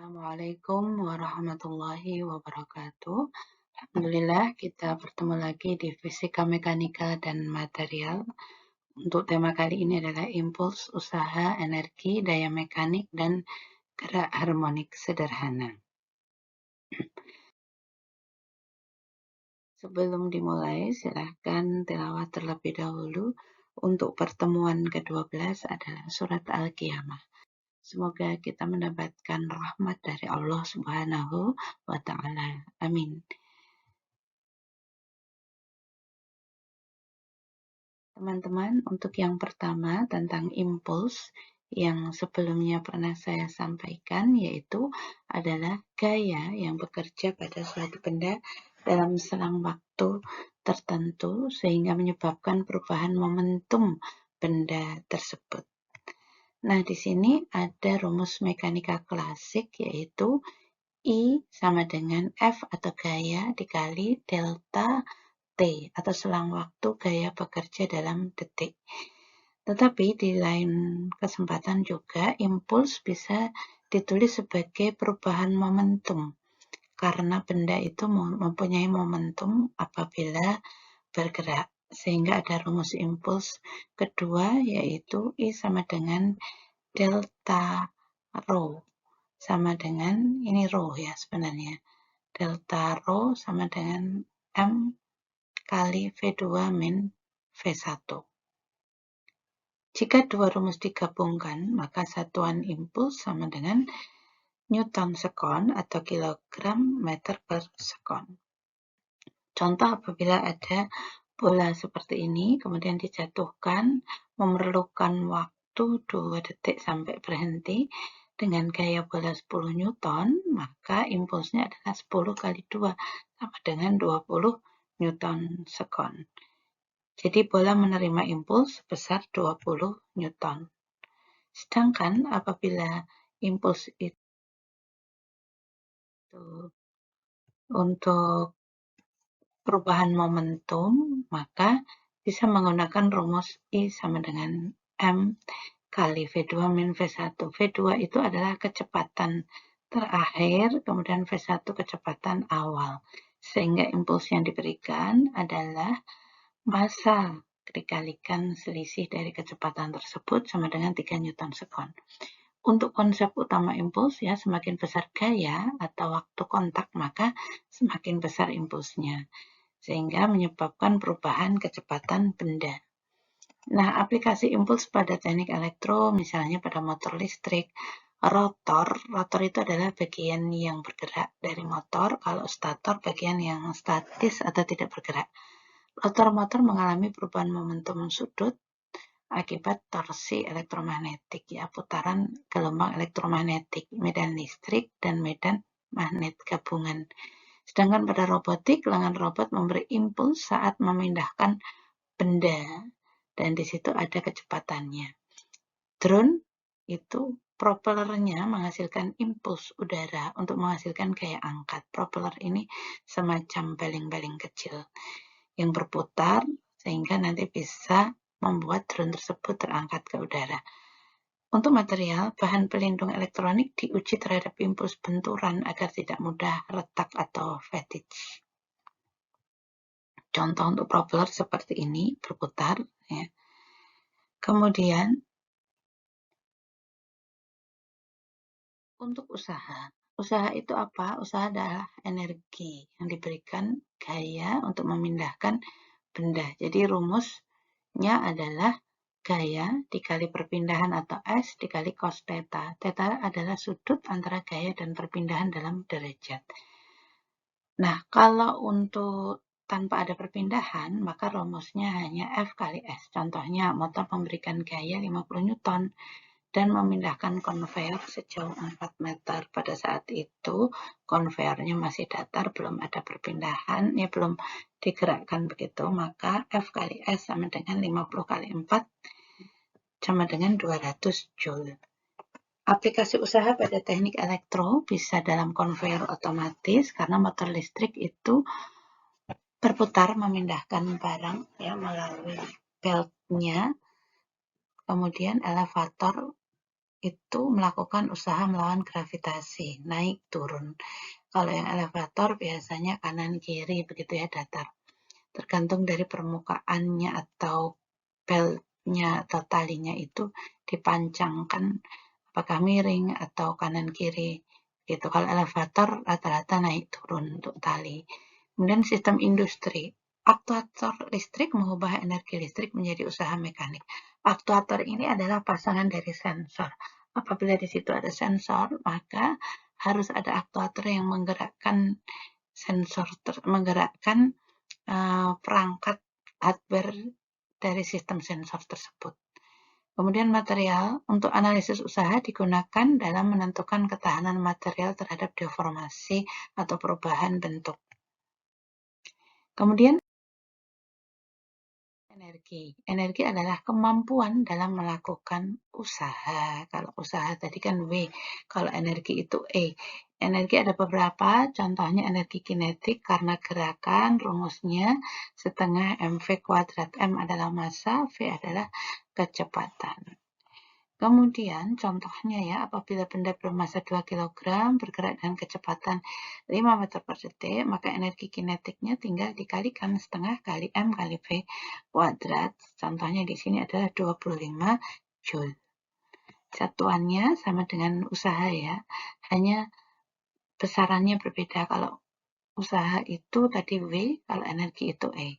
Assalamualaikum warahmatullahi wabarakatuh. Alhamdulillah kita bertemu lagi di Fisika Mekanika dan Material. Untuk tema kali ini adalah impuls, usaha, energi, daya mekanik, dan gerak harmonik sederhana. Sebelum dimulai, silahkan tilawah terlebih dahulu. Untuk pertemuan ke-12 adalah surat Al-Qiyamah. Semoga kita mendapatkan rahmat dari Allah Subhanahu wa Ta'ala. Amin. Teman-teman, untuk yang pertama tentang impuls yang sebelumnya pernah saya sampaikan, yaitu adalah gaya yang bekerja pada suatu benda dalam selang waktu tertentu sehingga menyebabkan perubahan momentum benda tersebut. Nah, di sini ada rumus mekanika klasik, yaitu I sama dengan F atau gaya dikali delta T atau selang waktu gaya bekerja dalam detik. Tetapi di lain kesempatan juga impuls bisa ditulis sebagai perubahan momentum karena benda itu mempunyai momentum apabila bergerak. Sehingga ada rumus impuls kedua yaitu I sama dengan delta rho sama dengan, ini rho ya sebenarnya, delta rho sama dengan M kali V2 min V1. Jika dua rumus digabungkan, maka satuan impuls sama dengan Newton sekon atau kilogram meter per sekon. Contoh apabila ada bola seperti ini, kemudian dijatuhkan, memerlukan waktu 2 detik sampai berhenti, dengan gaya bola 10 Newton, maka impulsnya adalah 10 kali 2, sama dengan 20 Newton sekon. Jadi bola menerima impuls sebesar 20 Newton. Sedangkan apabila impuls itu untuk perubahan momentum, maka bisa menggunakan rumus I sama dengan M kali V2 min V1. V2 itu adalah kecepatan terakhir, kemudian V1 kecepatan awal. Sehingga impuls yang diberikan adalah massa dikalikan selisih dari kecepatan tersebut sama dengan 3 Newton sekon. Untuk konsep utama impuls ya, semakin besar gaya atau waktu kontak, maka semakin besar impulsnya. Sehingga menyebabkan perubahan kecepatan benda. Nah, aplikasi impuls pada teknik elektro, misalnya pada motor listrik, rotor itu adalah bagian yang bergerak dari motor, kalau stator bagian yang statis atau tidak bergerak. Rotor motor mengalami perubahan momentum sudut akibat torsi elektromagnetik, ya, putaran gelombang elektromagnetik, medan listrik, dan medan magnet gabungan. Sedangkan pada robotik, lengan robot memberi impuls saat memindahkan benda, dan di situ ada kecepatannya. Drone itu propellernya menghasilkan impuls udara untuk menghasilkan gaya angkat. Propeller ini semacam baling-baling kecil yang berputar sehingga nanti bisa membuat drone tersebut terangkat ke udara. Untuk material, bahan pelindung elektronik diuji terhadap impuls benturan agar tidak mudah retak atau fatigue. Contoh untuk propeller seperti ini, berputar. Ya. Kemudian, untuk usaha. Usaha itu apa? Usaha adalah energi yang diberikan gaya untuk memindahkan benda. Jadi rumusnya adalah gaya dikali perpindahan atau S dikali cos theta. Theta adalah sudut antara gaya dan perpindahan dalam derajat. Nah, kalau untuk tanpa ada perpindahan, maka rumusnya hanya F kali S. Contohnya, motor memberikan gaya 50 Newton dan memindahkan konveyor sejauh 4 meter. Pada saat itu, konveyornya masih datar, belum ada perpindahan, ya belum digerakkan begitu, maka F kali S sama dengan 50 kali 4 sama dengan 200 Joule. Aplikasi usaha pada teknik elektro bisa dalam konveyor otomatis karena motor listrik itu berputar memindahkan barang ya melalui beltnya. Kemudian elevator itu melakukan usaha melawan gravitasi, naik turun. Kalau yang elevator biasanya kanan kiri begitu ya, datar. Tergantung dari permukaannya atau beltnya atau talinya itu dipancangkan apakah miring atau kanan kiri gitu. Kalau elevator rata-rata naik turun untuk tali. Kemudian sistem industri. Aktuator listrik mengubah energi listrik menjadi usaha mekanik. Aktuator ini adalah pasangan dari sensor. Apabila di situ ada sensor, maka harus ada aktuator yang menggerakkan sensor, menggerakkan perangkat hardware dari sistem sensor tersebut. Kemudian material, untuk analisis usaha digunakan dalam menentukan ketahanan material terhadap deformasi atau perubahan bentuk. Kemudian energi. Energi adalah kemampuan dalam melakukan usaha. Kalau usaha tadi kan W, kalau energi itu E. Energi ada beberapa, contohnya energi kinetik karena gerakan, rumusnya setengah mv kuadrat. M adalah massa, V adalah kecepatan. Kemudian contohnya ya, apabila benda bermassa 2 kg bergerak dengan kecepatan 5 meter per detik, maka energi kinetiknya tinggal dikalikan setengah kali M kali V kuadrat. Contohnya di sini adalah 25 Joule. Satuannya sama dengan usaha ya, hanya besarannya berbeda. Kalau usaha itu tadi W, kalau energi itu E.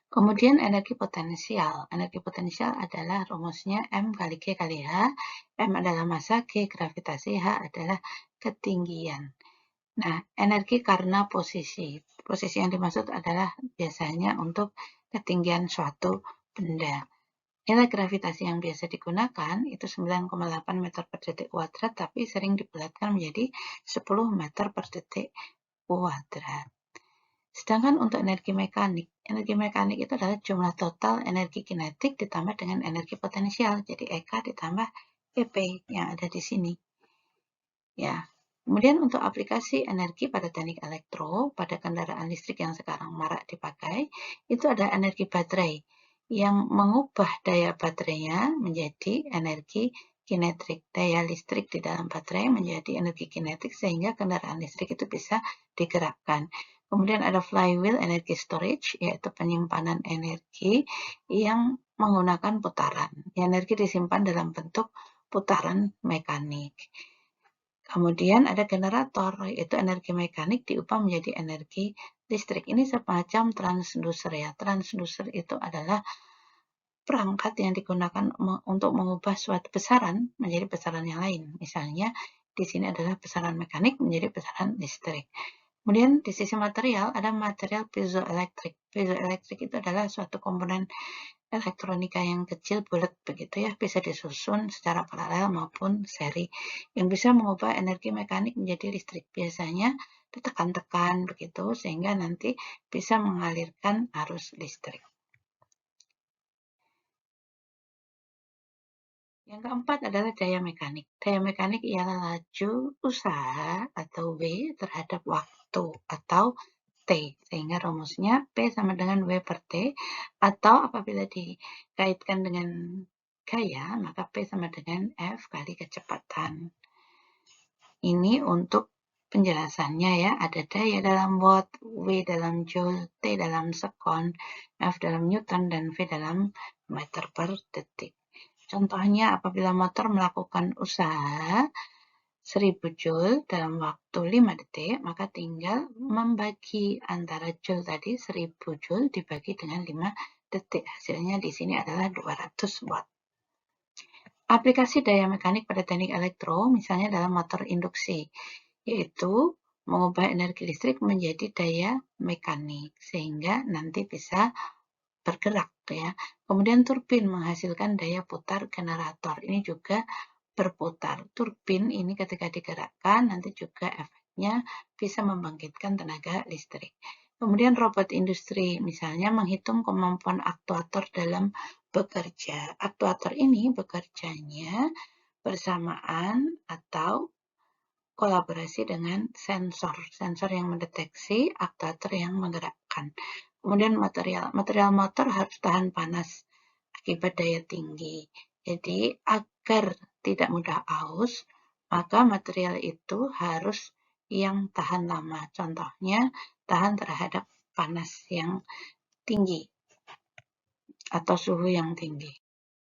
Kemudian energi potensial. Energi potensial adalah rumusnya M kali G kali H. M adalah massa, G gravitasi, H adalah ketinggian. Nah, energi karena posisi. Posisi yang dimaksud adalah biasanya untuk ketinggian suatu benda. Nilai gravitasi yang biasa digunakan itu 9,8 meter per detik kuadrat, tapi sering dibulatkan menjadi 10 meter per detik kuadrat. Sedangkan untuk energi mekanik itu adalah jumlah total energi kinetik ditambah dengan energi potensial. Jadi EK ditambah EP yang ada di sini. Ya. Kemudian untuk aplikasi energi pada teknik elektro, pada kendaraan listrik yang sekarang marak dipakai, itu ada energi baterai yang mengubah daya baterainya menjadi energi kinetik. Daya listrik di dalam baterai menjadi energi kinetik sehingga kendaraan listrik itu bisa digerakkan. Kemudian ada flywheel energy storage, yaitu penyimpanan energi yang menggunakan putaran. Energi disimpan dalam bentuk putaran mekanik. Kemudian ada generator, yaitu energi mekanik diubah menjadi energi listrik. Ini semacam transducer ya. Transducer itu adalah perangkat yang digunakan untuk mengubah suatu besaran menjadi besaran yang lain. Misalnya di sini adalah besaran mekanik menjadi besaran listrik. Kemudian di sisi material ada material piezoelektrik. Piezoelektrik itu adalah suatu komponen elektronika yang kecil bulat begitu ya, bisa disusun secara paralel maupun seri yang bisa mengubah energi mekanik menjadi listrik. Biasanya ditekan-tekan begitu sehingga nanti bisa mengalirkan arus listrik. Yang keempat adalah daya mekanik. Daya mekanik ialah laju usaha atau W terhadap waktu atau T, sehingga rumusnya P sama dengan W per T, atau apabila dikaitkan dengan gaya, maka P sama dengan F kali kecepatan. Ini untuk penjelasannya ya, ada daya dalam watt, W dalam joule, T dalam sekon, F dalam newton, dan V dalam meter per detik. Contohnya apabila motor melakukan usaha 1000 Joule dalam waktu 5 detik, maka tinggal membagi antara Joule tadi 1000 Joule dibagi dengan 5 detik. Hasilnya di sini adalah 200 Watt. Aplikasi daya mekanik pada teknik elektro, misalnya dalam motor induksi, yaitu mengubah energi listrik menjadi daya mekanik, sehingga nanti bisa bergerak ya. Kemudian turbin menghasilkan daya putar generator. Ini juga berputar. Turbin ini ketika digerakkan nanti juga efeknya bisa membangkitkan tenaga listrik. Kemudian robot industri misalnya menghitung kemampuan aktuator dalam bekerja. Aktuator ini bekerjanya bersamaan atau kolaborasi dengan sensor. Sensor yang mendeteksi, aktuator yang menggerakkan. Kemudian material motor harus tahan panas akibat daya tinggi. Jadi, agar tidak mudah aus, maka material itu harus yang tahan lama. Contohnya, tahan terhadap panas yang tinggi atau suhu yang tinggi.